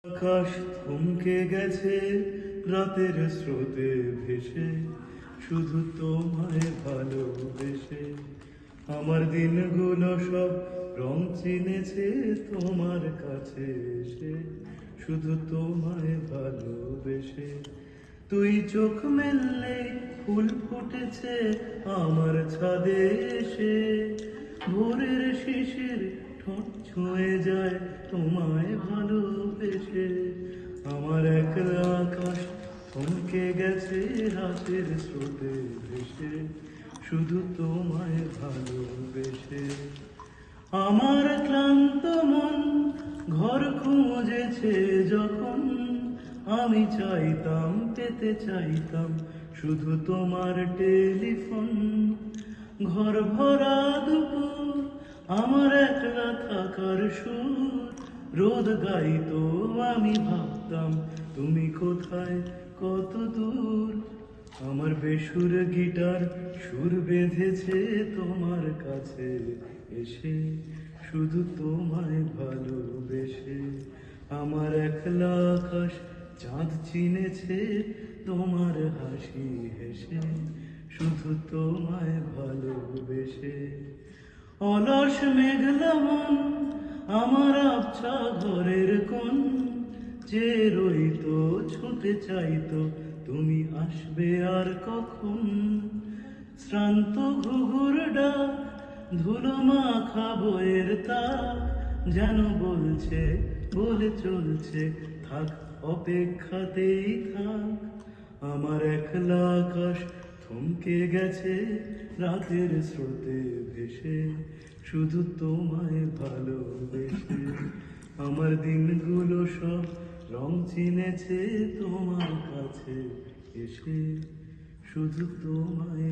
আকাশ থমকে গেছে রাতের স্রোতে ভেসে, শুধু তোমায় ভালোবেসে। আমার দিনগুলো সব রং চিনেছে তোমার কাছে এসে, শুধু তোমায় ভালোবেসে। তুই চোখ মেললে ফুল ফুটেছে আমার ছাদে এসে, ভোরের শিশির ঠোঁট ছুঁয়ে যায় তোমায় ভালোবেসে। আমার একলা আকাশ থমকে গেছে রাতের স্রোতে ভেসে, শুধু তোমায় ভালোবেসে। আমার ক্লান্ত মন ঘর খুঁজেছে যখন, আমি চাইতাম পেতে চাইতাম শুধু তোমার টেলিফোন। ঘর ভরা দুপুর আমার একলা থাকার সুর, রোদ গাইতো আমি ভাবতাম তুমি কোথায় কত দূর। আমার বেসুর গিটার সুর বেঁধেছে তোমার কাছে এসে, শুধু তোমায় ভালোবেসে। আমার একলা আকাশ চাঁদ চিনেছে তোমার হাসি হেসে, শুধু তোমায় ভালোবেসে। অলস মেঘলা মন আমার আবছা ঘরের কোণ, যে রইতো ছুঁতে চাইতো তুমি আসবে আর কখন। শ্রান্ত ঘুঘুর ডাক ধুলো মাখা বইয়ের তাক, যেন বলছে বলে চলছে থাক অপেক্ষাতেই থাক। আমার একলা আকাশ থমকে গেছে রাতের স্রোতে ভেসে, শুধু তোমায় ভালোবেসে। আমার দিনগুলো সব রং চিনেছে তোমার কাছে এসে, শুধু তোমায়